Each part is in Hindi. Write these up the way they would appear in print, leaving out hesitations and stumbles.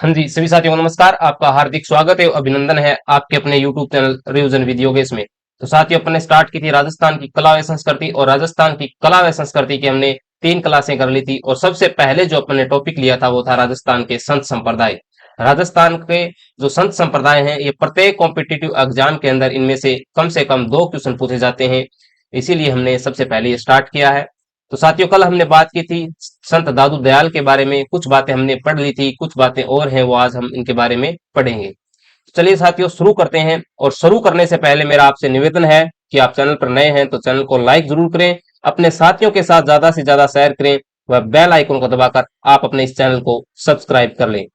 हाँ जी, सभी साथियों को नमस्कार। आपका हार्दिक स्वागत है और अभिनंदन है आपके अपने YouTube channel revision video guess में। तो साथियों, अपन ने स्टार्ट की थी राजस्थान की कला व संस्कृति, और राजस्थान की कला व संस्कृति की हमने 3 क्लासें कर ली थी। और सबसे पहले जो अपन ने टॉपिक लिया था वो था राजस्थान के संत संप्रदाय। राजस्थान के जो संत संप्रदाय हैं, ये प्रत्येक कॉम्पिटिटिव एग्जाम के अंदर इनमें से कम 2 क्वेश्चन पूछे जाते हैं। इसीलिए हमने सबसे पहले ये स्टार्ट किया है। तो साथियों, कल हमने बात की थी संत दादू दयाल के बारे में। कुछ बातें हमने पढ़ ली थी, कुछ बातें और हैं वो आज हम इनके बारे में पढ़ेंगे। तो चलिए साथियों, शुरू करते हैं। और शुरू करने से पहले मेरा आपसे निवेदन है कि आप चैनल पर नए हैं तो चैनल को लाइक जरूर करें, अपने साथियों के साथ ज्यादा से ज्यादा शेयर करें, वह बेल आइकन को दबाकर आप अपने इस चैनल को सब्सक्राइब कर लें।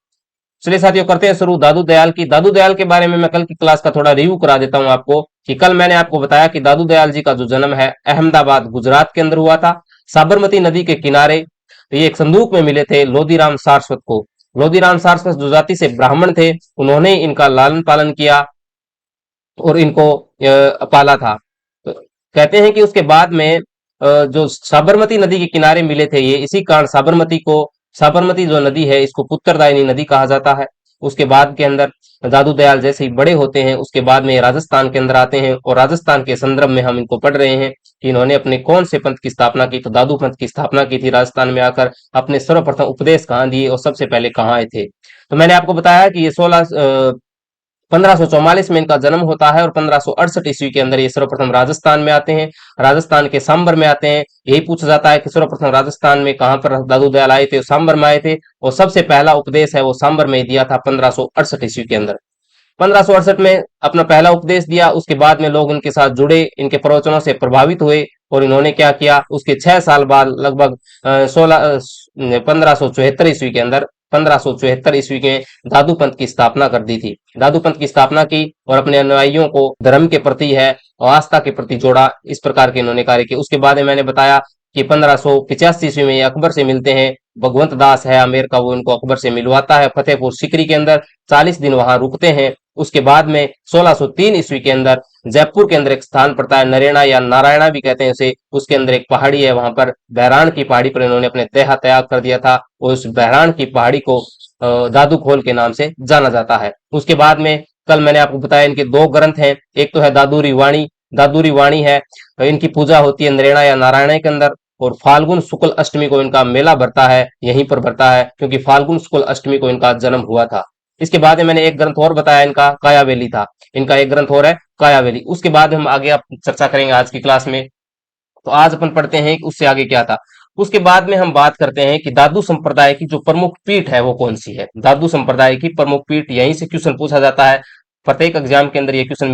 चलिए साथियों, करते हैं शुरू दादू दयाल की। दादू दयाल के बारे में मैं कल की क्लास का थोड़ा रिव्यू करा देता हूं आपको। कि कल मैंने आपको बताया कि दादू दयाल जी का जो जन्म है अहमदाबाद गुजरात के अंदर हुआ था, साबरमती नदी के किनारे। तो ये एक संदूक में मिले थे लोधीराम सारस्वत को। लोधीराम सारस्वत जो जाति से ब्राह्मण थे, उन्होंने इनका लालन पालन किया और इनको पाला था। तो कहते हैं कि उसके बाद में जो साबरमती नदी के किनारे मिले थे ये, इसी कारण साबरमती जो नदी है इसको पुत्रदायिनी नदी कहा जाता है। उसके बाद के अंदर दादू दयाल जैसे ही बड़े होते हैं, उसके बाद में ये राजस्थान के अंदर आते हैं, और राजस्थान के संदर्भ में हम इनको पढ़ रहे हैं कि इन्होंने अपने कौन से पंथ की स्थापना की। तो दादू पंथ की स्थापना की थी राजस्थान में आकर। अपने सर्वप्रथम उपदेश कहाँ दिए और सबसे पहले कहाँ आए थे। तो मैंने आपको बताया कि ये 1544 में इनका जन्म होता है, और 1568 ईस्वी के अंदर ये सर्वप्रथम राजस्थान में आते हैं। राजस्थान के सांबर में आते हैं। यही पूछा जाता है कि सर्वप्रथम राजस्थान में कहां पर दादू दयाल आए थे। सांबर में आए थे, और सबसे पहला उपदेश है वो सांबर में दिया था 1568 ईस्वी के अंदर। 1568 में अपना पहला उपदेश दिया। उसके बाद में लोग इनके साथ जुड़े, इनके प्रवचनों से प्रभावित हुए, और इन्होंने क्या किया, उसके 6 साल बाद लगभग 1574 ईस्वी के अंदर 1574 ईस्वी के दादू पंथ की स्थापना कर दी थी। दादू पंथ की स्थापना की और अपने अनुयायियों को धर्म के प्रति है और आस्था के प्रति जोड़ा। इस प्रकार के इन्होंने कार्य किए। उसके बाद में मैंने बताया कि 1585 ईस्वी में ये अकबर से मिलते हैं। भगवंत दास है आमेर का, वो इनको अकबर से मिलवाता है फतेहपुर सीकरी के अंदर। 40 दिन वहां रुकते हैं। उसके बाद में 1603 ईस्वी के अंदर जयपुर के अंदर एक स्थान पड़ता है, नरेना या नारायणा भी कहते हैं उसे। उसके अंदर एक पहाड़ी है, वहां पर बहरान की पहाड़ी पर इन्होंने अपने देहा त्याग कर दिया था, और उस बहरान की पहाड़ी को दादू खोल के नाम से जाना जाता है। उसके बाद में कल मैंने आपको बताया इनके 2 ग्रंथ हैं। एक तो है दादूरी वाणी। दादूरी वाणी है, इनकी पूजा होती है नरेना या नारायण के अंदर। और फाल्गुन शुक्ल अष्टमी को इनका मेला भरता है, यहीं पर भरता है, क्योंकि फाल्गुन शुक्ल अष्टमी को इनका जन्म हुआ था। इसके बाद में मैंने एक ग्रंथ और बताया इनका, कायावेली था। इनका एक ग्रंथ और है कायावेली। उसके बाद हम आगे आप चर्चा करेंगे आज की क्लास में। तो आज अपन पढ़ते हैं कि उससे आगे क्या था। उसके बाद में हम बात करते हैं कि दादू संप्रदाय की जो प्रमुख पीठ है वो कौन सी है। दादू संप्रदाय की प्रमुख पीठ, यहीं से क्वेश्चन पूछा जाता है। प्रत्येक एग्जाम के अंदर ये क्वेश्चन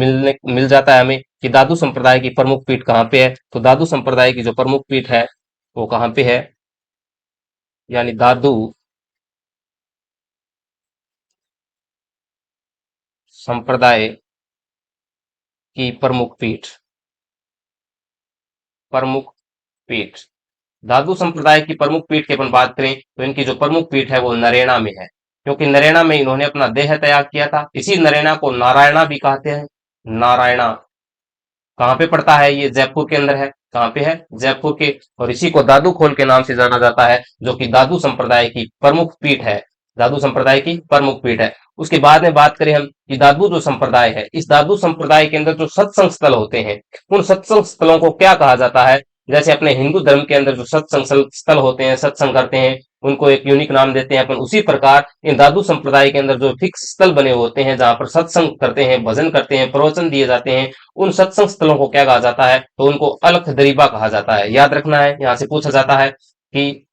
मिल जाता है हमें कि दादू संप्रदाय की प्रमुख पीठ कहाँ पे है। तो दादू संप्रदाय की जो प्रमुख पीठ है वो कहाँ पे है, यानी दादू संप्रदाय की प्रमुख पीठ। दादू संप्रदाय की प्रमुख पीठ की अपन बात करें तो इनकी जो प्रमुख पीठ है वो नरेना में है, क्योंकि नरेना में इन्होंने अपना देह त्याग किया था। इसी नरेना को नारायणा भी कहते हैं। नारायणा कहाँ पे पड़ता है, ये जयपुर के अंदर है। कहाँ पे है, जयपुर के। और इसी को दादू खोल के नाम से जाना जाता है, जो कि दादू संप्रदाय की प्रमुख पीठ है। दादू संप्रदाय की प्रमुख पीठ है। उसके बाद में बात करें हम कि दादू जो संप्रदाय है, इस दादू संप्रदाय के अंदर जो सत्संग स्थल होते हैं, उन सत्संग स्थलों को क्या कहा जाता है। जैसे अपने हिंदू धर्म के अंदर जो सत्संग स्थल होते हैं, सत्संग करते हैं, उनको एक यूनिक नाम देते हैं अपन। उसी प्रकार इन दादू संप्रदाय के अंदर जो फिक्स स्थल बने होते हैं, जहां पर सत्संग करते हैं, भजन करते हैं, प्रवचन दिए जाते हैं, उन सत्संग स्थलों को क्या कहा जाता है, तो उनको अलख दरीबा कहा जाता है। याद रखना है, यहां से पूछा जाता है कि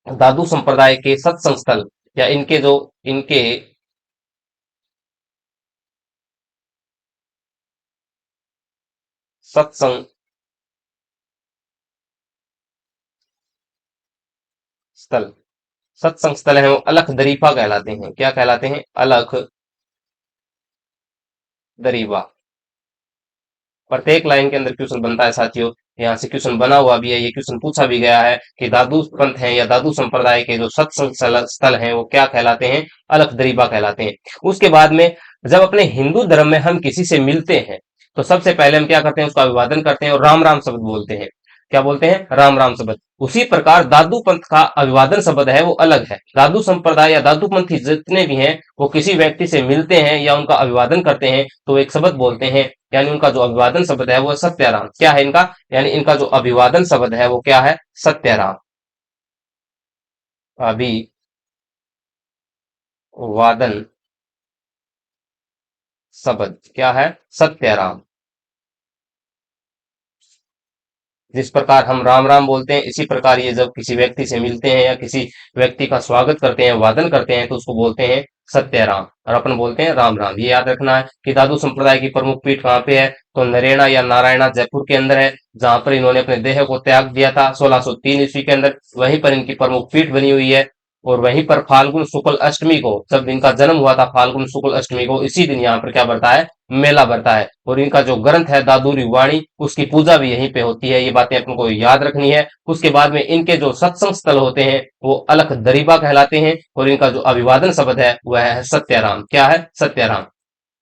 दादू संप्रदाय के सत्संग स्थल या इनके सत्संग स्थल सत्संग स्थल है वो अलख दरीफा कहलाते हैं। क्या कहलाते हैं, अलख दरीबा। प्रत्येक लाइन के अंदर क्वेश्चन बनता है साथियों, यहाँ से क्वेश्चन बना हुआ भी है, ये क्वेश्चन पूछा भी गया है कि दादू पंथ है या दादू संप्रदाय के जो सत्संग स्थल हैं वो क्या कहलाते हैं, अलख दरीबा कहलाते हैं। उसके बाद में जब अपने हिंदू धर्म में हम किसी से मिलते हैं तो सबसे पहले हम क्या करते हैं, उसका अभिवादन करते हैं और राम राम शब्द बोलते हैं। क्या बोलते हैं, राम राम शब्द। उसी प्रकार दादू पंथ का अभिवादन शब्द है वो अलग है। दादू संप्रदाय या दादू पंथी जितने भी हैं वो किसी व्यक्ति से मिलते हैं या उनका अभिवादन करते हैं तो एक शब्द बोलते हैं, यानी उनका जो अभिवादन शब्द है वो सत्याराम। क्या है इनका, यानी इनका जो अभिवादन शब्द है वो क्या है, सत्याराम। अभिवादन शब्द क्या है, सत्याराम। जिस प्रकार हम राम राम बोलते हैं, इसी प्रकार ये जब किसी व्यक्ति से मिलते हैं या किसी व्यक्ति का स्वागत करते हैं, वादन करते हैं, तो उसको बोलते हैं सत्याराम, और अपन बोलते हैं राम राम। ये याद रखना है कि दादू संप्रदाय की प्रमुख पीठ कहाँ पे है, तो नरेना या नारायणा जयपुर के अंदर है, जहां पर इन्होंने अपने देह को त्याग दिया था 1603 ईस्वी के अंदर। वहीं पर इनकी प्रमुख पीठ बनी हुई है। और वहीं पर फाल्गुन शुक्ल अष्टमी को, जब इनका जन्म हुआ था फाल्गुन शुक्ल अष्टमी को, इसी दिन यहाँ पर क्या बढ़ता है, मेला बढ़ता है। और इनका जो ग्रंथ है दादुरी वाणी, उसकी पूजा भी यहीं पे होती है। ये बातें अपन को याद रखनी है। उसके बाद में इनके जो सत्संग स्थल होते हैं वो अलख दरीबा कहलाते हैं। और इनका जो अभिवादन शब्द है वह है सत्याराम। क्या है, सत्याराम।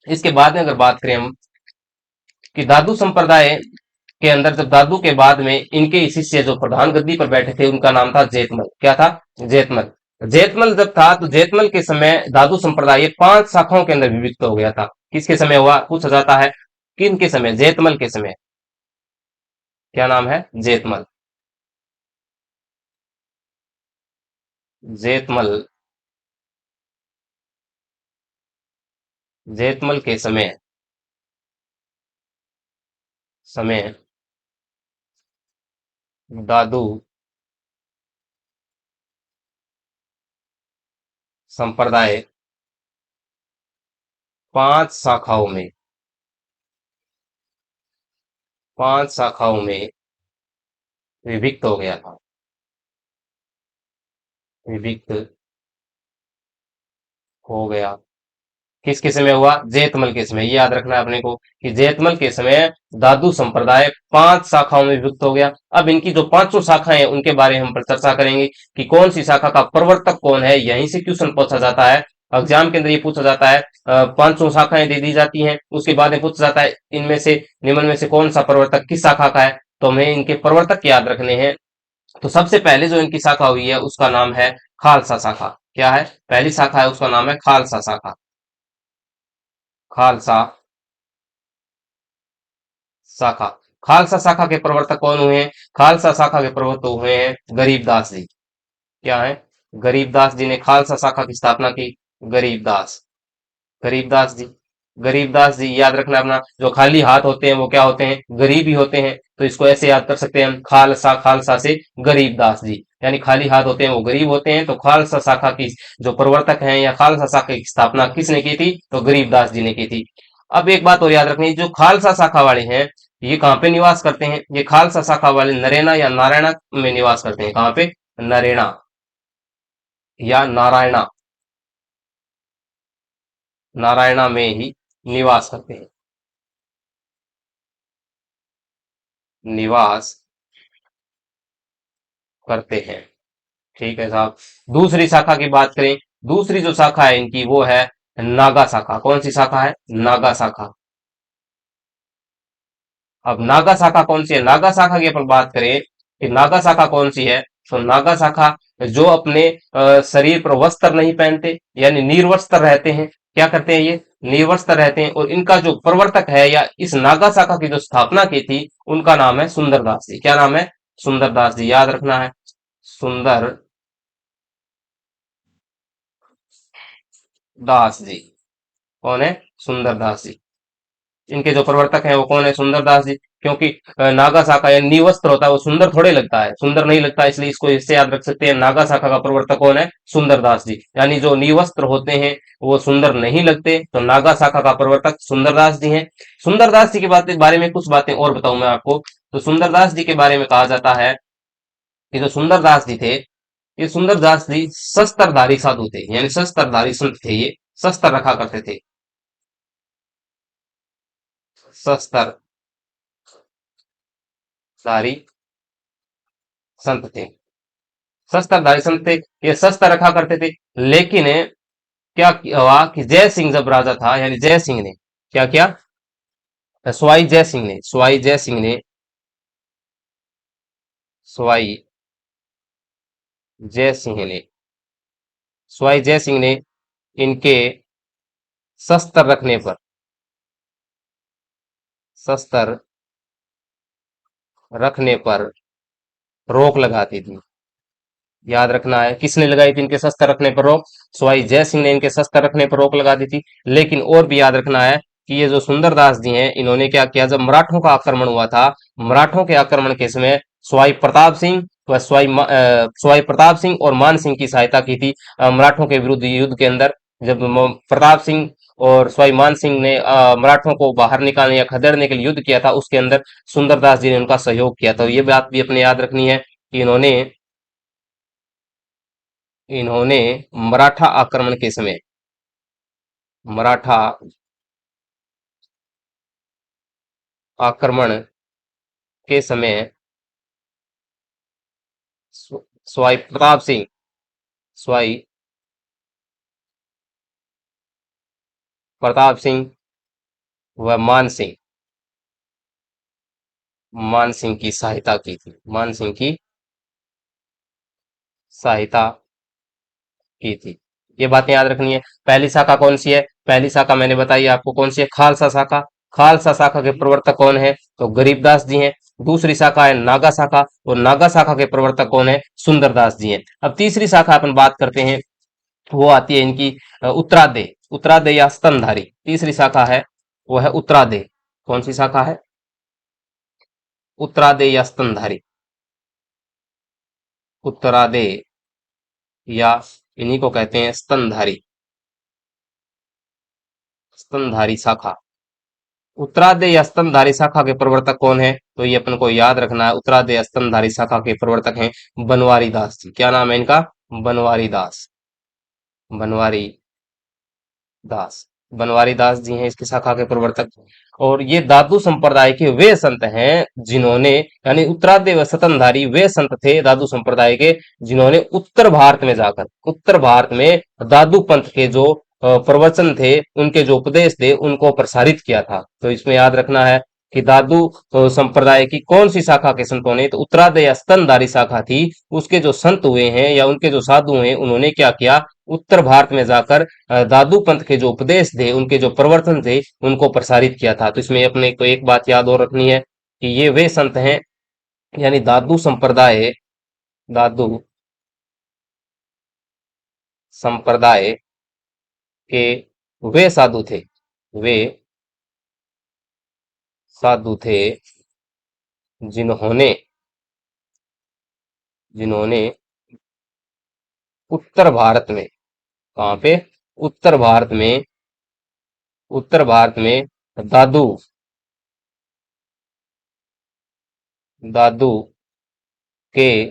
इसके बाद में अगर बात करें हम कि दादू संप्रदाय के अंदर जब दादू के बाद में इनके शिष्य जो प्रधान गद्दी पर बैठे थे उनका नाम था जेतमल। क्या था, जेतमल। जेतमल जब था तो जेतमल के समय दादू संप्रदाय ये 5 शाखाओं के अंदर विभक्त हो गया था। किसके समय हुआ, पूछा जाता है, किन के समय, जेतमल के समय। क्या नाम है, जेतमल। जेतमल, जेतमल के समय, समय दादू संप्रदाय 5 शाखाओं में, 5 शाखाओं में विभक्त हो गया था। विभक्त हो गया। किसके समय हुआ, जेतमल के समय। ये याद रखना है अपने को कि जेतमल के समय दादू संप्रदाय 5 शाखाओं में विभक्त हो गया। अब इनकी जो 5 शाखाएं हैं उनके बारे में हम पर चर्चा करेंगे कि कौन सी शाखा का प्रवर्तक कौन है। यहीं से क्वेश्चन पूछा जाता है, एग्जाम के अंदर ये पूछा जाता है। 5 शाखाएं दे दी जाती हैं, उसके बाद में पूछा जाता है इनमें से, निम्न में से कौन सा प्रवर्तक किस शाखा का है, तो हमें इनके प्रवर्तक याद रखने हैं। तो सबसे पहले जो इनकी शाखा हुई है उसका नाम है खालसा शाखा। क्या है, पहली शाखा है उसका नाम है खालसा शाखा। खालसा शाखा। खालसा शाखा के प्रवर्तक कौन हुए हैं, खालसा शाखा के प्रवर्तक हुए हैं गरीबदास जी। क्या है, गरीबदास जी ने खालसा शाखा की स्थापना की। गरीबदास, गरीबदास जी। गरीबदास जी याद रखना अपना, जो खाली हाथ होते हैं वो क्या होते हैं, गरीब ही होते हैं। तो इसको ऐसे याद कर सकते हैं हम, खालसा, खालसा से गरीबदास जी, यानी खाली हाथ होते हैं वो गरीब होते हैं। तो खालसा शाखा की जो प्रवर्तक हैं या खालसा शाखा की स्थापना किसने की थी, तो गरीबदास जी ने की थी। अब एक बात और याद रखनी, जो खालसा शाखा वाले हैं ये कहाँ पे निवास करते हैं, ये खालसा शाखा वाले नरेना या नारायणा में निवास करते हैं। कहाँ पे, नरेना या नारायणा, नारायणा में ही निवास करते हैं। निवास करते हैं, ठीक है साहब। दूसरी शाखा की बात करें, दूसरी जो शाखा है इनकी वो है नागा शाखा। कौन सी शाखा है, नागा शाखा। अब नागा शाखा कौन सी है, नागा शाखा की अपन बात करें कि नागा शाखा कौन सी है, तो नागा शाखा जो अपने शरीर पर वस्त्र नहीं पहनते, यानी निर्वस्त्र रहते हैं। क्या करते हैं ये, निर्वस्त्र रहते हैं। और इनका जो प्रवर्तक है या इस नागा शाखा की जो स्थापना की थी उनका नाम है सुंदरदास जी। क्या नाम है, सुंदरदास जी, याद रखना है, सुंदर दास जी। कौन है, सुंदरदास जी। इनके जो प्रवर्तक हैं वो कौन है, सुंदरदास जी। क्योंकि नागा शाखा या निवस्त्र होता है वो सुंदर थोड़े लगता है, सुंदर नहीं लगता, इसलिए इसको इससे याद रख सकते हैं। नागा शाखा का प्रवर्तक कौन है, सुंदरदास जी। यानी जो निवस्त्र होते हैं वो सुंदर नहीं लगते, तो नागा शाखा का प्रवर्तक सुंदरदास जी हैं। सुंदरदास जी के बारे में कुछ बातें और बताऊं मैं आपको। तो सुंदरदास जी के बारे में कहा जाता है कि जो सुंदरदास जी थे, ये सुंदरदास जी शस्त्रधारी साधु थे, यानी शस्त्रधारी संत थे। ये शस्त्र रखा करते थे, शस्त्रधारी संत थे। शस्त्रधारी संत थे, ये शस्त्र रखा करते थे। लेकिन क्या हुआ कि जय सिंह जब राजा था, यानी जय सिंह ने क्या किया, स्वाई जय सिंह ने स्वाई जय सिंह ने, स्वाई जय सिंह ने इनके शस्त्र रखने पर, शस्त्र रखने पर रोक लगाती थी। याद रखना है, किसने लगाई थी इनके शस्त्र रखने पर रोक? स्वाई जय सिंह ने इनके शस्त्र रखने पर रोक लगा दी थी। लेकिन और भी याद रखना है कि ये जो सुंदरदास जी हैं, इन्होंने क्या किया, जब मराठों का आक्रमण हुआ था, मराठों के आक्रमण के समय स्वाई प्रताप सिंह व स्वाई प्रताप सिंह और मान सिंह की सहायता की थी मराठों के विरुद्ध युद्ध के अंदर। जब प्रताप सिंह और स्वाई मान सिंह ने मराठों को बाहर निकालने या खदेड़ने के लिए युद्ध किया था, उसके अंदर सुंदरदास जी ने उनका सहयोग किया था। ये बात भी अपने याद रखनी है कि इन्होंने इन्होंने मराठा आक्रमण के समय, मराठा आक्रमण के समय स्वाई प्रताप सिंह, स्वाई प्रताप सिंह व मान सिंह की सहायता की थी, मान सिंह की सहायता की थी। ये बातें याद रखनी है। पहली शाखा कौन सी है? पहली शाखा मैंने बताई आपको कौन सी है, खालसा शाखा। खालसा शाखा के प्रवर्तक कौन है? तो गरीबदास जी हैं। दूसरी शाखा है नागा शाखा, और नागा शाखा के प्रवर्तक कौन है? सुंदरदास जी हैं। अब तीसरी शाखा अपन बात करते हैं, वो आती है इनकी उत्तरादेय, उत्तरादेय या स्तनधारी। तीसरी शाखा है वो है उत्तरादेय। कौन सी शाखा है? उत्तरादेय या स्तनधारी, उत्तरादेय या इन्हीं को कहते हैं स्तनधारी, स्तनधारी शाखा। उत्तरादेय या स्तनधारी शाखा के प्रवर्तक कौन है? तो ये अपन को याद रखना है, उत्तरादेय स्तनधारी शाखा के प्रवर्तक हैं बनवारी दास जी। क्या नाम है इनका? बनवारी दास, बनवारी दास, बनवारी दास जी हैं इसकी शाखा के प्रवर्तक। और ये दादू संप्रदाय के वे संत हैं जिन्होंने, यानी उत्तरादेय व स्तनधारी वे संत थे दादू संप्रदाय के, जिन्होंने उत्तर भारत में जाकर, उत्तर भारत में दादू पंथ के जो प्रवचन थे, उनके जो उपदेश थे, उनको प्रसारित किया था। तो इसमें याद रखना है कि दादू संप्रदाय की कौन सी शाखा के संतों ने, तो उत्तरादेय या स्तनधारी शाखा थी, उसके जो संत हुए हैं या उनके जो साधु हैं, उन्होंने क्या किया, उत्तर भारत में जाकर दादू पंथ के जो उपदेश थे, उनके जो प्रवर्तन थे, उनको प्रसारित किया था। तो इसमें अपने को एक बात याद और रखनी है कि ये वे संत हैं, यानी दादू संप्रदाय, दादू संप्रदाय के वे साधु थे, वे साधु थे जिन्होंने, जिन्होंने उत्तर भारत में, कहाँ पे? उत्तर भारत में, उत्तर भारत में दादू, दादू के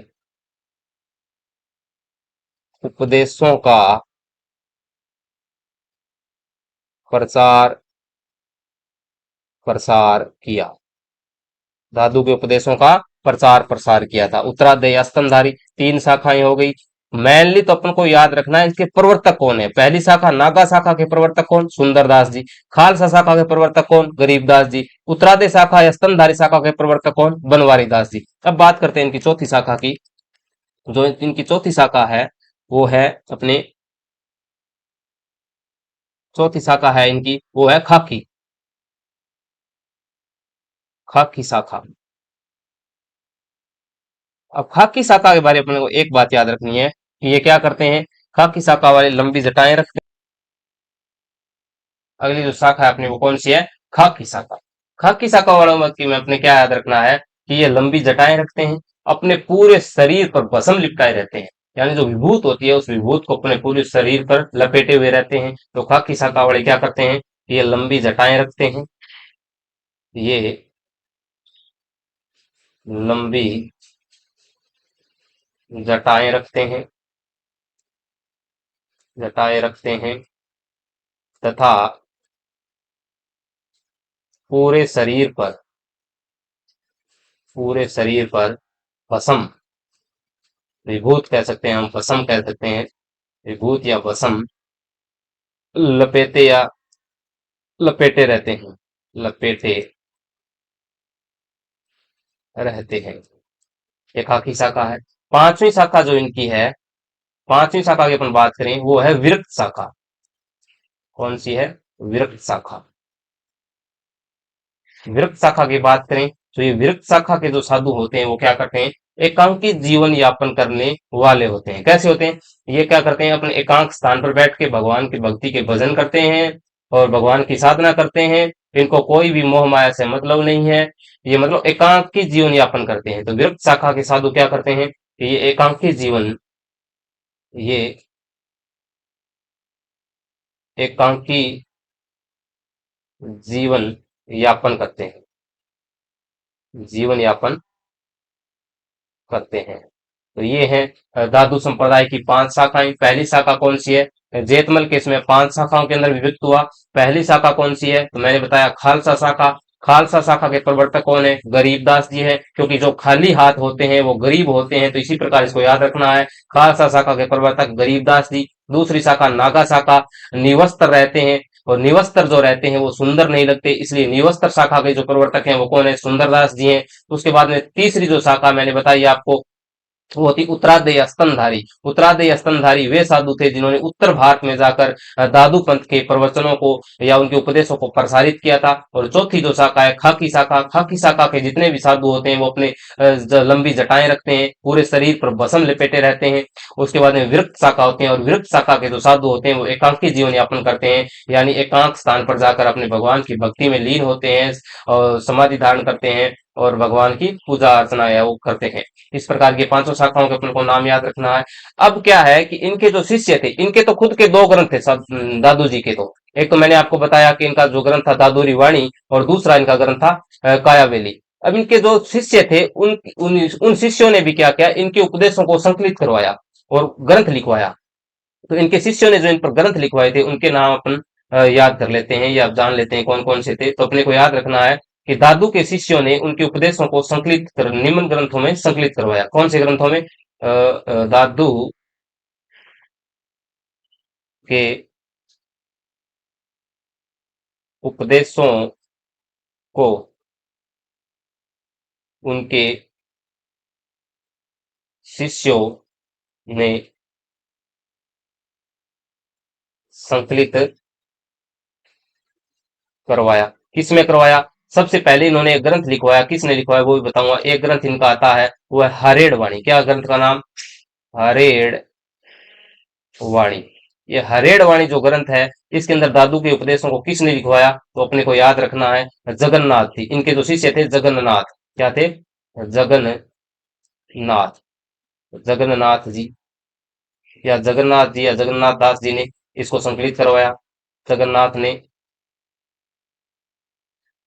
उपदेशों का प्रचार प्रसार किया, दादू के उपदेशों का प्रचार प्रसार किया था। उत्तरादेय स्तनधारी, तीन शाखाएं हो गई। मेनली तो अपन को याद रखना है इसके प्रवर्तक कौन है। पहली शाखा नागा शाखा के प्रवर्तक कौन? सुंदरदास जी। खालसा शाखा के प्रवर्तक कौन? गरीबदास जी। उत्तरादेय शाखा या स्तनधारी शाखा के प्रवर्तक कौन? बनवारी दास जी। अब बात करते हैं इनकी चौथी शाखा की। जो इनकी चौथी शाखा है वो है अपने, चौथी शाखा है इनकी वो है खाकी, खाकी शाखा। अब खाकी शाखा के बारे में अपने को एक बात याद रखनी है कि ये क्या करते हैं, खाकी शाखा वाले लंबी जटाएं रखते हैं। अगली जो शाखा है अपने वो कौन सी है? खाकी शाखा। खाकी शाखा वालों की में अपने क्या याद रखना है कि ये लंबी जटाएं रखते हैं, अपने पूरे शरीर पर भस्म लिपटाए रहते हैं, यानी जो विभूत होती है उस विभूत को अपने पूरे शरीर पर लपेटे हुए रहते हैं। तो खाकी शाखा वाले क्या करते हैं, ये लंबी जटाएं रखते हैं, ये लंबी जटाएं रखते हैं, जटाएं रखते हैं तथा पूरे शरीर पर, पूरे शरीर पर भस्म, विभूत कह सकते हैं हम, भस्म कह सकते हैं, विभूत या भस्म लपेटे या लपेटे रहते हैं, लपेटे रहते हैं। एकाकी शाखा है। पांचवी शाखा जो इनकी है, पांचवी शाखा की अपन बात करें वो है विरक्त शाखा। कौन सी है? विरक्त शाखा। विरक्त शाखा की बात करें तो ये विरक्त शाखा के जो साधु होते हैं वो क्या करते हैं? एकांकित जीवन यापन करने वाले होते हैं। कैसे होते हैं? ये क्या करते हैं? अपने एकांत स्थान पर बैठ के भगवान की भक्ति के भजन करते हैं और भगवान की साधना करते हैं। इनको कोई भी मोह माया से मतलब नहीं है। ये मतलब एकांकित जीवन यापन करते हैं। तो विरक्त शाखा के साधु क्या करते हैं कि ये एकांकित जीवन, ये एकांकी जीवन यापन करते हैं, जीवन यापन करते हैं। तो ये है धातु संप्रदाय की पांच शाखाएं। पहली शाखा कौन सी है? जेतमल के इसमें पांच शाखाओं के अंदर विभक्त हुआ। पहली शाखा कौन सी है? तो मैंने बताया खालसा शाखा। खालसा शाखा के प्रवर्तक कौन है? गरीबदास जी है, क्योंकि जो खाली हाथ होते हैं वो गरीब होते हैं, तो इसी प्रकार इसको याद रखना है। खालसा शाखा के प्रवर्तक गरीबदास जी। दूसरी शाखा नागा शाखा, निवस्त्र रहते हैं, और निवस्त्र जो रहते हैं वो सुंदर नहीं लगते, इसलिए निवस्त्र शाखा के जो प्रवर्तक हैं वो कौन है? सुंदरदास जी हैं। उसके बाद में तीसरी जो शाखा मैंने बताई आपको वो होती उत्तरादेय स्तनधारी। उत्तरादेय स्तनधारी वे साधु थे जिन्होंने उत्तर भारत में जाकर दादू पंथ के प्रवचनों को या उनके उपदेशों को प्रसारित किया था। और चौथी जो शाखा है खाकी शाखा। खाकी शाखा के जितने भी साधु होते हैं वो अपने लंबी जटाएं रखते हैं, पूरे शरीर पर भस्म लपेटे रहते हैं। उसके बाद में विरक्त शाखा होते हैं, और विरक्त शाखा के जो साधु होते हैं वो एकांकी जीवन यापन करते हैं, यानी एकांत स्थान पर जाकर अपने भगवान की भक्ति में लीन होते हैं और समाधि धारण करते हैं और भगवान की पूजा अर्चना है वो करते हैं। इस प्रकार की पांचों शाखाओं के अपन को नाम याद रखना है। अब क्या है कि इनके जो शिष्य थे, इनके तो खुद के दो ग्रंथ थे दादू जी के। तो एक तो मैंने आपको बताया कि इनका जो ग्रंथ था दादूरी वाणी, और दूसरा इनका ग्रंथ था कायावेली। अब इनके जो शिष्य थे उन शिष्यों ने भी क्या किया? इनके उपदेशों को संकलित करवाया और ग्रंथ लिखवाया। तो इनके शिष्यों ने जो इन पर ग्रंथ लिखवाए थे उनके नाम अपन याद कर लेते हैं या जान लेते हैं कौन कौन से थे। तो अपने को याद रखना है कि दादू के शिष्यों ने उनके उपदेशों को संकलित कर निम्न ग्रंथों में संकलित करवाया। कौन से ग्रंथों में? दादू के उपदेशों को उनके शिष्यों ने संकलित करवाया। किसमें करवाया? सबसे पहले इन्होंने एक ग्रंथ लिखवाया। किसने लिखवाया वो भी बताऊंगा। एक ग्रंथ इनका आता है वो है हरेड़ वाणी। क्या ग्रंथ का नाम? हरेड़ वाणी। ये हरेड़ वाणी जो ग्रंथ है इसके अंदर दादू के उपदेशों को किसने लिखवाया? तो अपने को याद रखना है जगन्नाथ थी। इनके जो शिष्य थे जगन्नाथ। क्या थे? जगन्नाथ। जगन्नाथ जी या जगन्नाथ जी या जगन्नाथ दास जी ने इसको संकलित करवाया। जगन्नाथ ने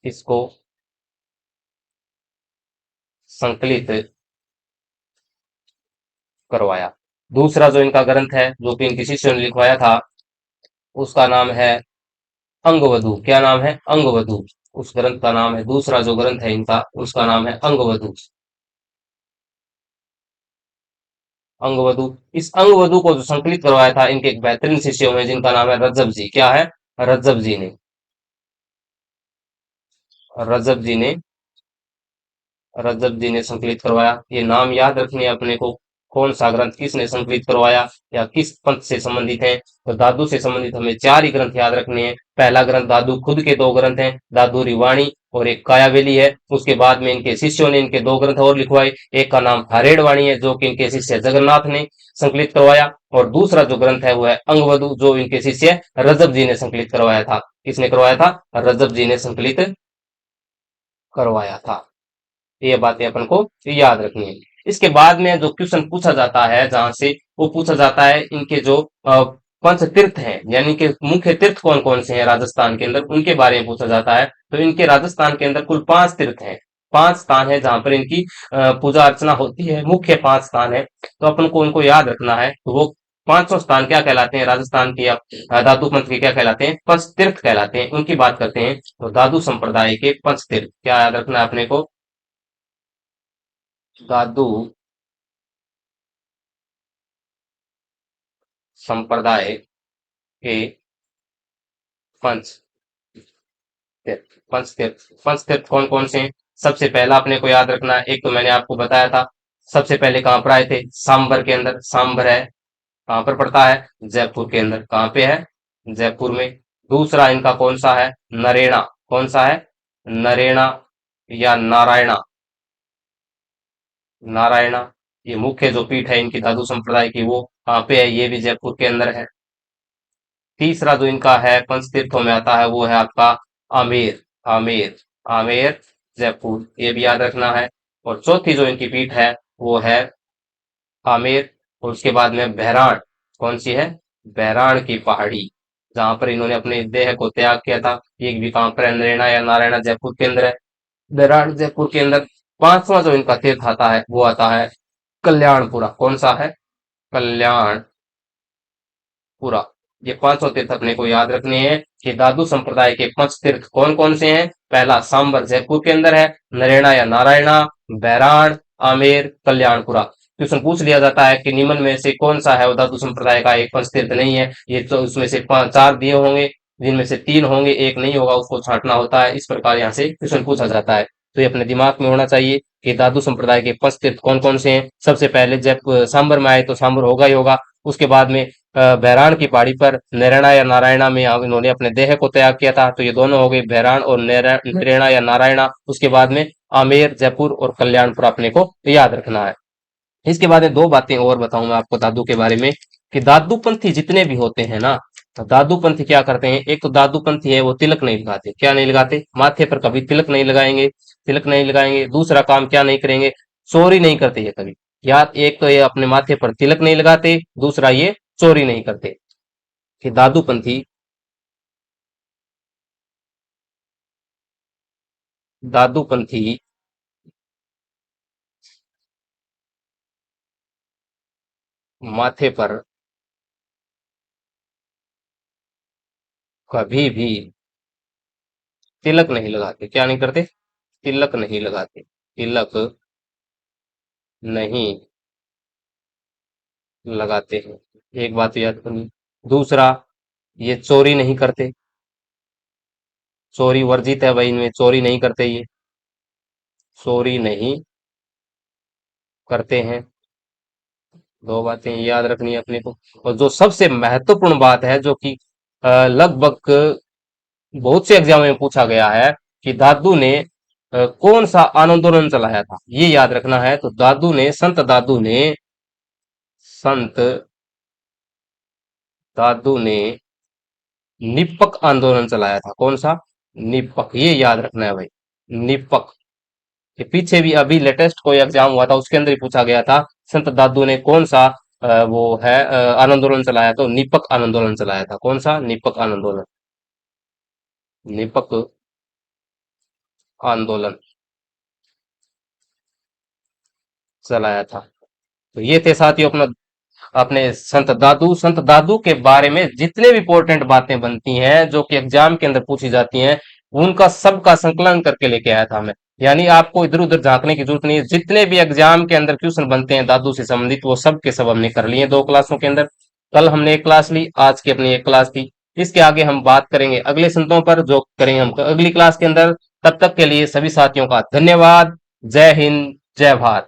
इसको संकलित करवाया। दूसरा जो इनका ग्रंथ है जो कि इनके शिष्यों ने लिखवाया था उसका नाम है अंगवधु। क्या नाम है? अंगवधु। उस ग्रंथ का नाम है, दूसरा जो ग्रंथ है इनका उसका नाम है अंगवधु। अंगवधु। इस अंगवधु को जो संकलित करवाया था इनके एक बेहतरीन शिष्य हुए जिनका नाम है रज्जब जी। क्या है? रज्जब जी ने, रज्जब जी ने रजब जी ने संकलित करवाया। ये नाम याद रखने हैं अपने को। कौन सा ग्रंथ किसने संकलित करवाया या किस पंथ से संबंधित है? तो दादू से संबंधित हमें चार ही ग्रंथ याद रखने हैं। पहला ग्रंथ दादू खुद के दो ग्रंथ हैं, दादू रिवाणी और एक कायावेली है। उसके बाद में इनके शिष्यों ने इनके दो ग्रंथ और लिखवाए। एक का नाम हरेड़ वाणी है जो कि इनके शिष्य जगन्नाथ ने संकलित करवाया, और दूसरा जो ग्रंथ है वो है अंगवधु जो इनके शिष्य रजब जी ने संकलित करवाया था। किसने करवाया था? रजब जी ने संकलित करवाया था। ये बातें अपन को याद रखनी है। इसके बाद में जो क्वेश्चन पूछा जाता है जहां से वो पूछा जाता है इनके जो पंच तीर्थ हैं, यानी कि मुख्य तीर्थ कौन कौन से हैं राजस्थान के अंदर, उनके बारे में पूछा जाता है। तो इनके राजस्थान के अंदर कुल 5 तीर्थ हैं। 5 स्थान है जहां पर इनकी पूजा अर्चना होती है। मुख्य 5 स्थान है, तो अपन को उनको याद रखना है। तो वो पांचों स्थान क्या कहलाते हैं राजस्थान के? धातु पंथ के क्या कहलाते हैं? पंच तीर्थ कहलाते हैं। उनकी बात करते हैं। तो धातु संप्रदाय के पंच तीर्थ क्या याद रखना है अपने को? दादू संप्रदाय के पंच तीर्थ। पंच तीर्थ कौन कौन से हैं? सबसे पहला अपने को याद रखना है, एक तो मैंने आपको बताया था सबसे पहले कहां पर आए थे? सांबर के अंदर। सांबर है कहां पर पड़ता है? जयपुर के अंदर। कहां पे है? जयपुर में। दूसरा इनका कौन सा है? नरेना। कौन सा है? नरेना या नारायणा। नारायणा। ये मुख्य जो पीठ है इनकी दादू संप्रदाय की, वो कहां पे है? ये भी जयपुर के अंदर है। तीसरा जो इनका है पंच तीर्थों में आता है वो है आपका आमेर। आमेर। आमेर जयपुर, ये भी याद रखना है। और चौथी जो इनकी पीठ है वो है आमेर। और उसके बाद में बहराण। कौन सी है? बहराण की पहाड़ी, जहां पर इन्होंने अपने देह को त्याग किया था। ये भी कहां पर है? नरेना या नारायणा जयपुर के अंदर है। बहराण जयपुर के अंदर। पांचवा जो इनका तीर्थ आता है वो आता है कल्याणपुरा। कौन सा है? कल्याणपुरा। ये पांचों तीर्थ अपने को याद रखने हैं कि दादू संप्रदाय के पंच तीर्थ कौन कौन से हैं। पहला सांबर जयपुर के अंदर है, नरेना या नारायणा, बैराण, आमेर, कल्याणपुरा। क्वेश्चन पूछ लिया जाता है कि निम्न में से कौन सा है वो दादू संप्रदाय का एक पंच तीर्थ नहीं है। ये तो उसमें से चार दिए होंगे, जिनमें से तीन होंगे, एक नहीं होगा, उसको छांटना होता है। इस प्रकार यहाँ से क्वेश्चन पूछा जाता है। तो ये अपने दिमाग में होना चाहिए कि दादू संप्रदाय के पंच तीर्थ कौन कौन से हैं। सबसे पहले जब सांबर में आए तो सांबर होगा ही होगा। उसके बाद में बहराण की पहाड़ी पर नैराणा या नारायणा में इन्होंने अपने देह को त्याग किया था। तो ये दोनों हो गए, बहराण और नैराणा या नारायणा। उसके बाद में आमेर, जयपुर और कल्याणपुर अपने को याद रखना है। इसके बाद में दो बातें और बताऊं मैं आपको दादू के बारे में कि दादू पंथी जितने भी होते हैं ना, तो दादू पंथी क्या करते हैं? एक तो दादू पंथी है वो तिलक नहीं लगाते। क्या नहीं लगाते? माथे पर कभी तिलक नहीं लगाएंगे। तिलक नहीं लगाएंगे। दूसरा काम क्या नहीं करेंगे? चोरी नहीं करते ये कभी। या एक तो ये अपने माथे पर तिलक नहीं लगाते, दूसरा ये चोरी नहीं करते। कि दादू पंथी, दादू पंथी माथे पर कभी भी तिलक नहीं लगाते। क्या नहीं करते? तिलक नहीं लगाते। तिलक नहीं लगाते हैं। एक बात तो याद करनी। दूसरा, ये चोरी नहीं करते। चोरी वर्जित है भाई, इनमें चोरी नहीं करते ये। चोरी नहीं करते हैं। दो बातें याद रखनी है अपने को। और जो सबसे महत्वपूर्ण बात है, जो कि लगभग बहुत से एग्जाम में पूछा गया है कि दादू ने कौन सा आंदोलन चलाया था, ये याद रखना है। तो दादू ने संत दादू ने निपक आंदोलन चलाया था। कौन सा? निपक, ये याद रखना है भाई। निपक। ये पीछे भी अभी लेटेस्ट कोई एग्जाम हुआ था, उसके अंदर ही पूछा गया था संत दादू ने कौन सा वो है आंदोलन चलाया। तो निपक आंदोलन चलाया था। कौन सा? निपक आंदोलन। निपक आंदोलन चलाया था। तो ये थे साथियों अपना अपने संत दादू के बारे में जितने भी इंपॉर्टेंट बातें बनती हैं, जो कि एग्जाम के अंदर पूछी जाती हैं, उनका सबका संकलन करके लेके आया था मैं। यानी आपको इधर उधर झांकने की जरूरत नहीं है। जितने भी एग्जाम के अंदर क्वेश्चन बनते हैं दादू से संबंधित, वो सब के सब हमने कर लिए दो क्लासों के अंदर। कल हमने एक क्लास ली, आज की अपनी एक क्लास थी। इसके आगे हम बात करेंगे अगले संतों पर, जो करेंगे हम अगली क्लास के अंदर। तब तक के लिए सभी साथियों का धन्यवाद। जय हिंद, जय भारत।